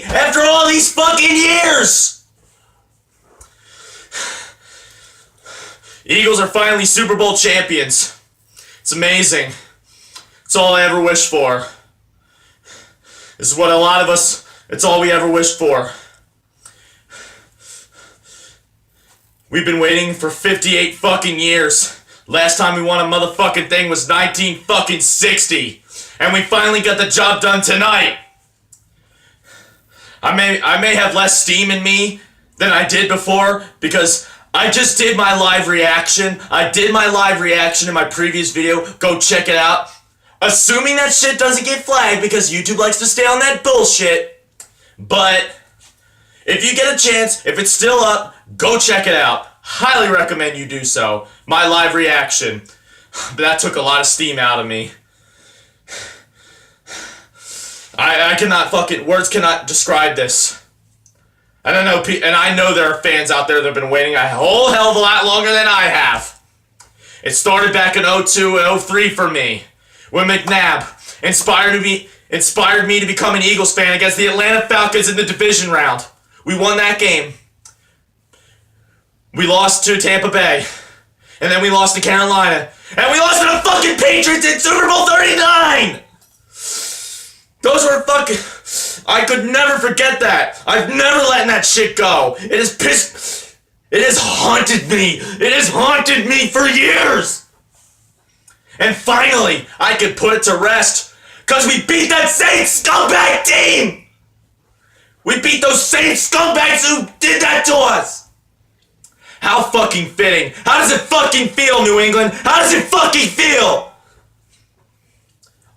After all these fucking years! Eagles are finally Super Bowl champions. It's amazing. It's all I ever wished for. This is what a lot of us, it's all we ever wished for. We've been waiting for 58 fucking years. Last time we won a motherfucking thing was 1960. And we finally got the job done tonight. I may have less steam in me than I did before because I just did my live reaction. I did my live reaction in my previous video. Go check it out. Assuming that shit doesn't get flagged because YouTube likes to stay on that bullshit. But if you get a chance, if it's still up, go check it out. Highly recommend you do so. My live reaction. But that took a lot of steam out of me. I cannot words cannot describe this. And I know there are fans out there that have been waiting a whole hell of a lot longer than I have. It started back in 02 and 03 for me, when McNabb inspired me to become an Eagles fan against the Atlanta Falcons in the division round. We won that game. We lost to Tampa Bay. And then we lost to Carolina. And we lost to the fucking Patriots in Super Bowl 39! Those were fucking... I could never forget that. I've never let that shit go. It has pissed... It has haunted me. It has haunted me for years. And finally, I could put it to rest. Because we beat that same scumbag team! We beat those same scumbags who did that to us! How fucking fitting. How does it fucking feel, New England? How does it fucking feel?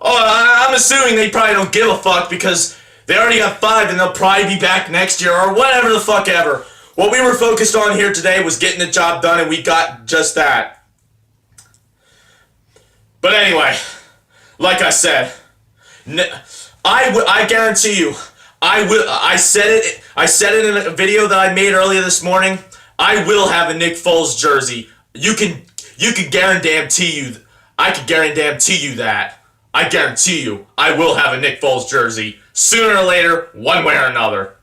Oh, I'm assuming they probably don't give a fuck because they already got 5 and they'll probably be back next year or whatever the fuck ever. What we were focused on here today was getting the job done and we got just that. But anyway, like I said, I guarantee you, I said it in a video that I made earlier this morning. I will have a Nick Foles jersey. You can guarantee you. I can guarantee you that. I guarantee you, I will have a Nick Foles jersey sooner or later, one way or another.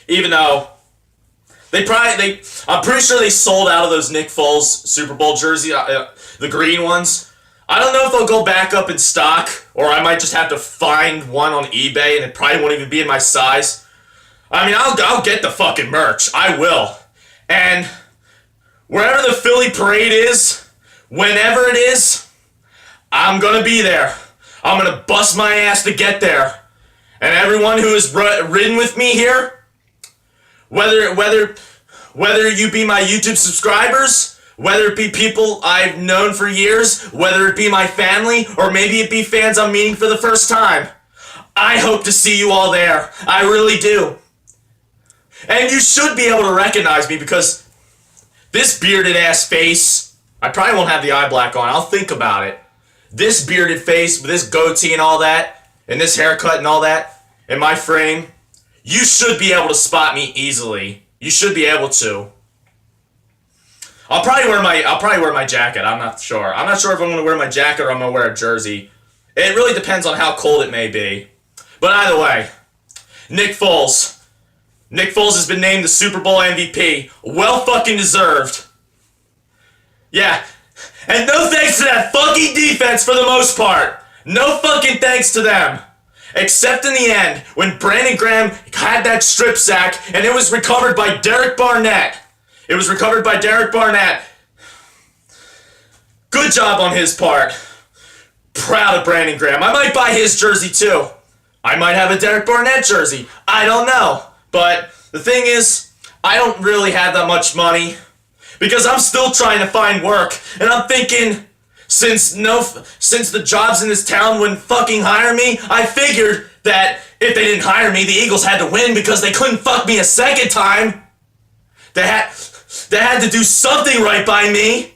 Even though I'm pretty sure they sold out of those Nick Foles Super Bowl jerseys, the green ones. I don't know if they'll go back up in stock, or I might just have to find one on eBay, and it probably won't even be in my size. I mean, I'll get the fucking merch. I will. And wherever the Philly parade is, whenever it is, I'm gonna be there. I'm gonna bust my ass to get there. And everyone who has ridden with me here, whether you be my YouTube subscribers, whether it be people I've known for years, whether it be my family, or maybe it be fans I'm meeting for the first time, I hope to see you all there. I really do. And you should be able to recognize me because this bearded ass face, I probably won't have the eye black on, I'll think about it. This bearded face with this goatee and all that, and this haircut and all that, and my frame, you should be able to spot me easily. You should be able to. I'll probably wear my jacket. I'm not sure. I'm not sure if I'm going to wear my jacket or I'm going to wear a jersey. It really depends on how cold it may be. But either way, Nick Foles. Nick Foles has been named the Super Bowl MVP. Well fucking deserved. Yeah. And no thanks to that fucking defense for the most part. No fucking thanks to them. Except in the end, when Brandon Graham had that strip sack and it was recovered by Derek Barnett. It was recovered by Derek Barnett. Good job on his part. Proud of Brandon Graham. I might buy his jersey too. I might have a Derek Barnett jersey. I don't know. But the thing is, I don't really have that much money. Because I'm still trying to find work. And I'm thinking, since the jobs in this town wouldn't fucking hire me, I figured that if they didn't hire me, the Eagles had to win because they couldn't fuck me a second time. They had to do something right by me.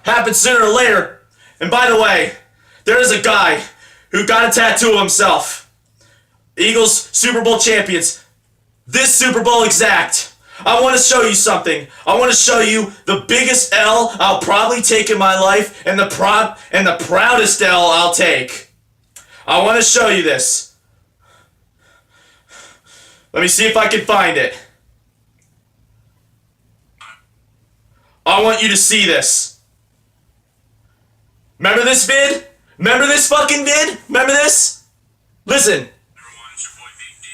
Happened sooner or later. And by the way, there is a guy who got a tattoo of himself. Eagles Super Bowl champions. This Super Bowl exact. I want to show you something. I want to show you the biggest L I'll probably take in my life and the proudest L I'll take. I want to show you this. Let me see if I can find it. I want you to see this. Remember this vid? Remember this fucking vid? Remember this? Listen. Everyone, it's your boy Big D.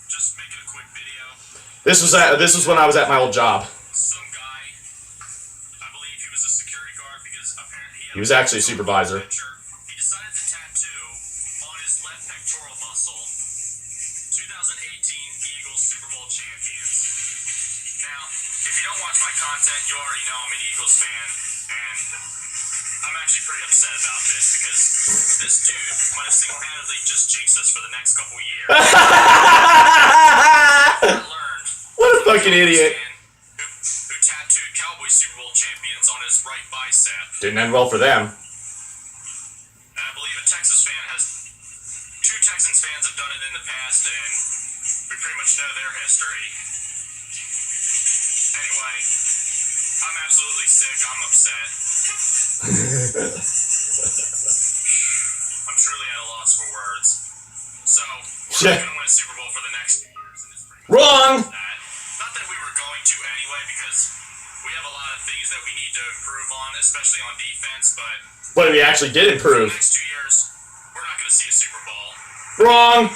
Just making a quick video. This was when I was at my old job. Some guy, I believe he was a security guard because apparently He was actually a supervisor. He decided to tattoo on his left pectoral muscle 2018 Eagles Super Bowl champions. Now, if you don't watch my content, you already know I'm an Eagles fan, and I'm actually pretty upset about this because this dude might have single-handedly just jinxed us for the next couple years. I learned What a fucking idiot. who tattooed Cowboys Super Bowl champions on his right bicep. Didn't end well for them. And I believe a Texas fan has... Two Texans fans have done it in the past, and we pretty much know their history. Anyway, I'm absolutely sick. I'm upset. I'm truly at a loss for words. So, we're not going to win a Super Bowl for the next 2 years. And it's pretty much Wrong! that. Not that we were going to anyway, because we have a lot of things that we need to improve on, especially on defense, but But we actually did for the improve. next 2 years, we're not going to see a Super Bowl. Wrong!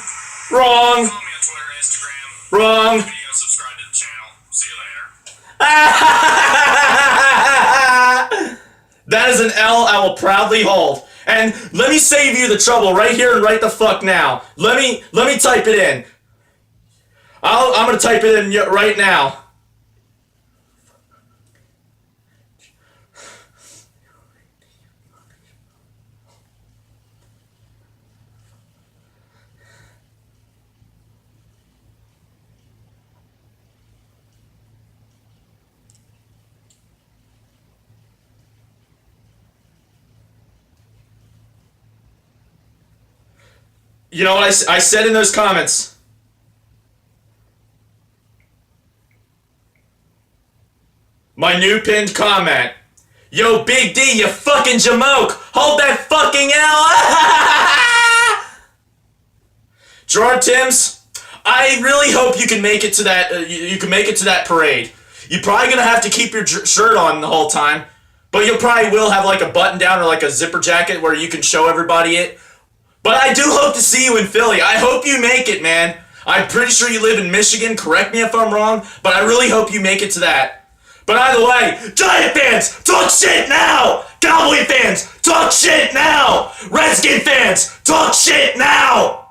Wrong! Follow me on Twitter and Instagram. Wrong! Video, subscribe to the channel. See you later. That is an L I will proudly hold. And let me save you the trouble right here and right the fuck now. Let me type it in. I'm gonna type it in right now. You know what I said in those comments? My new pinned comment. Yo, Big D, you fucking jamoke! Hold that fucking L! Gerard Timms, I really hope you can make it to that. You can make it to that parade. You're probably gonna have to keep your shirt on the whole time, but you probably will have like a button down or like a zipper jacket where you can show everybody it. But I do hope to see you in Philly. I hope you make it, man. I'm pretty sure you live in Michigan. Correct me if I'm wrong, but I really hope you make it to that. But either way, Giant fans, talk shit now! Cowboy fans, talk shit now! Redskin fans, talk shit now!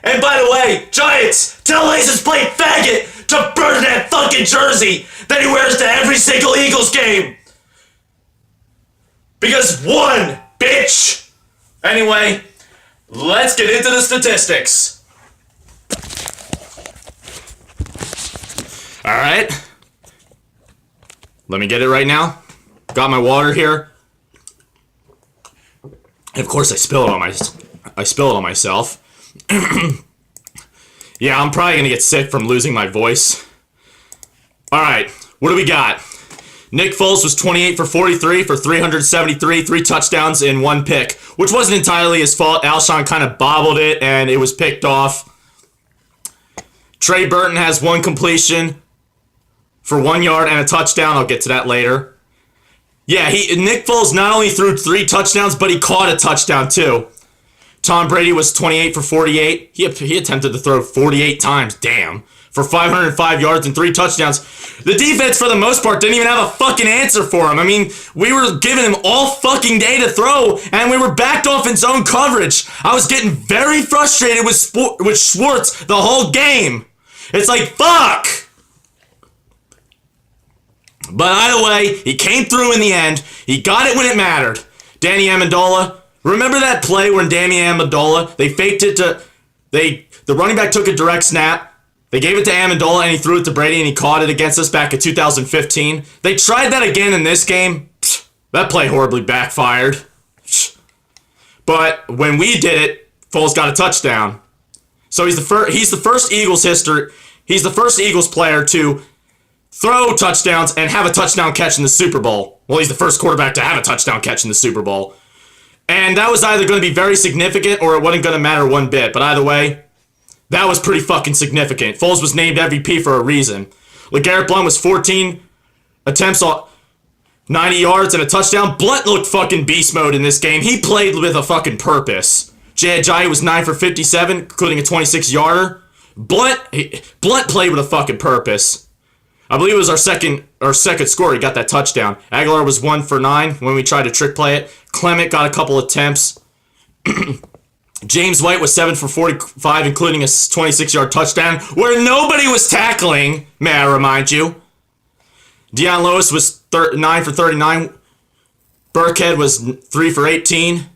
And by the way, Giants, tell Aces Play Faggot to burn that fucking jersey that he wears to every single Eagles game! Because one, bitch! Anyway, let's get into the statistics. Alright. Let me get it right now. Got my water here. And of course I spill it on myself. Yeah, I'm probably gonna get sick from losing my voice. Alright, what do we got? Nick Foles was 28 for 43 for 373, 3 touchdowns in 1 pick, which wasn't entirely his fault. Alshon kind of bobbled it, and it was picked off. Trey Burton has 1 completion for 1 yard and a touchdown. I'll get to that later. Yeah, Nick Foles not only threw 3 touchdowns, but he caught a touchdown too. Tom Brady was 28 for 48. He attempted to throw 48 times, damn, for 505 yards and 3 touchdowns. The defense, for the most part, didn't even have a fucking answer for him. I mean, we were giving him all fucking day to throw, and we were backed off in zone coverage. I was getting very frustrated with Schwartz the whole game. It's like, fuck! But either way, he came through in the end. He got it when it mattered. Danny Amendola. Remember that play when Danny Amendola, they faked it to... The running back took a direct snap. They gave it to Amendola and he threw it to Brady and he caught it against us back in 2015. They tried that again in this game. That play horribly backfired. But when we did it, Foles got a touchdown. So he's the first Eagles player to throw touchdowns and have a touchdown catch in the Super Bowl. Well, he's the first quarterback to have a touchdown catch in the Super Bowl. And that was either going to be very significant or it wasn't going to matter one bit. But either way, That was pretty fucking significant. Foles was named MVP for a reason. LeGarrette Blount was 14 attempts on 90 yards and a touchdown. Blount looked fucking beast mode in this game. He played with a fucking purpose. Jay Ajayi was 9 for 57, including a 26-yarder. Blount played with a fucking purpose. I believe it was our second score. He got that touchdown. Aguilar was 1 for 9 when we tried to trick play it. Clement got a couple attempts. James White was 7 for 45, including a 26-yard touchdown where nobody was tackling, may I remind you. Deion Lewis was 9 for 39. Burkhead was 3 for 18.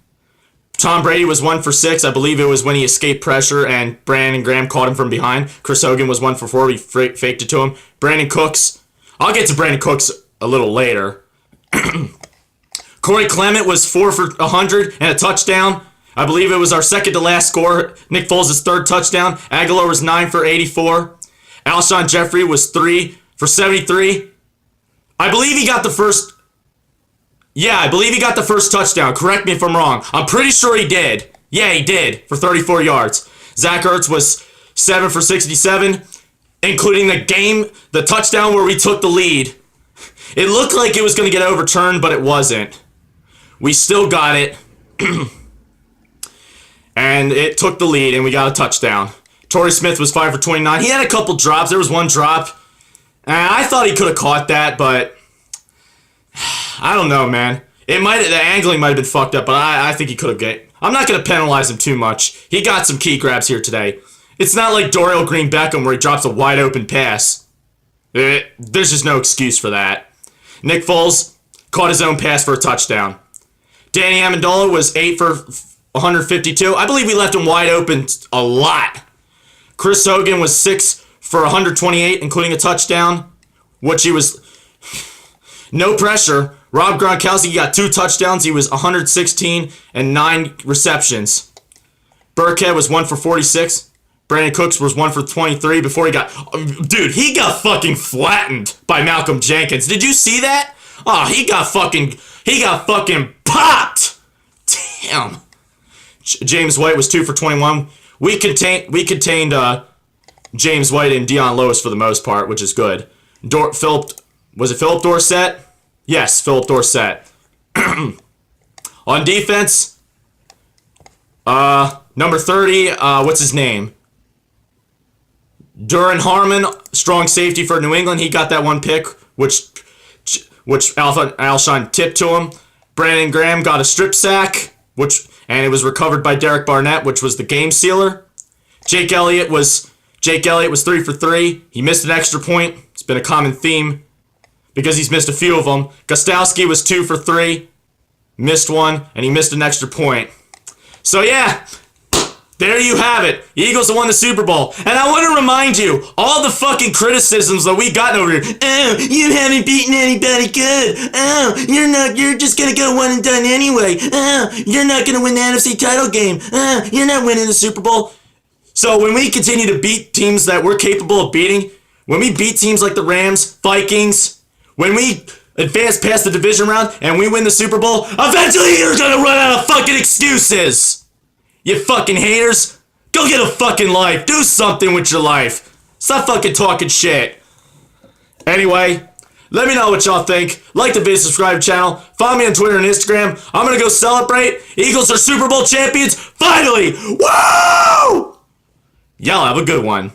Tom Brady was 1 for 6. I believe it was when he escaped pressure and Brandon Graham caught him from behind. Chris Hogan was 1 for 4. We faked it to him. Brandon Cooks. I'll get to Brandon Cooks a little later. Corey Clement was 4 for 100 and a touchdown. I believe it was our second to last score. Nick Foles' third touchdown. Aguilar was 9 for 84. Alshon Jeffrey was 3 for 73. I believe he got the first... Yeah, I believe he got the first touchdown. Correct me if I'm wrong. I'm pretty sure he did. Yeah, he did, for 34 yards. Zach Ertz was 7 for 67, including the touchdown where we took the lead. It looked like it was going to get overturned, but it wasn't. We still got it. And it took the lead, and we got a touchdown. Torrey Smith was 5 for 29. He had a couple drops. There was one drop. And I thought he could have caught that, but... I don't know, man. The angling might have been fucked up, but I think he could have got... I'm not going to penalize him too much. He got some key grabs here today. It's not like Dorial Green Beckham where he drops a wide open pass. There's just no excuse for that. Nick Foles caught his own pass for a touchdown. Danny Amendola was 8 for 152. I believe we left him wide open a lot. Chris Hogan was 6 for 128, including a touchdown, which he was... No pressure. Rob Gronkowski got 2 touchdowns. He was 116 and 9 receptions. Burkhead was 1 for 46. Brandon Cooks was 1 for 23 before he got... Dude, he got fucking flattened by Malcolm Jenkins. Did you see that? Oh, he got fucking popped. Damn. James White was 2 for 21. We contained James White and Deion Lewis for the most part, which is good. Was it Philip Dorsett? Yes, Philip Dorsett. On defense, number 30, what's his name? Duran Harmon, strong safety for New England. He got that one pick, which Alshon tipped to him. Brandon Graham got a strip sack, and it was recovered by Derek Barnett, which was the game sealer. Jake Elliott was 3 for 3. He missed an extra point. It's been a common theme because he's missed a few of them. Gostowski was 2 for 3. Missed one, and he missed an extra point. So yeah, there you have it. The Eagles have won the Super Bowl. And I want to remind you, all the fucking criticisms that we gotten over here. Oh, you haven't beaten anybody good. Oh, you're just going to go one and done anyway. Oh, you're not going to win the NFC title game. Oh, you're not winning the Super Bowl. So when we continue to beat teams that we're capable of beating, when we beat teams like the Rams, Vikings, when we advance past the division round and we win the Super Bowl, eventually you're gonna run out of fucking excuses. You fucking haters. Go get a fucking life. Do something with your life. Stop fucking talking shit. Anyway, let me know what y'all think. Like the video, subscribe to the channel. Follow me on Twitter and Instagram. I'm gonna go celebrate. Eagles are Super Bowl champions. Finally! Woo! Y'all have a good one.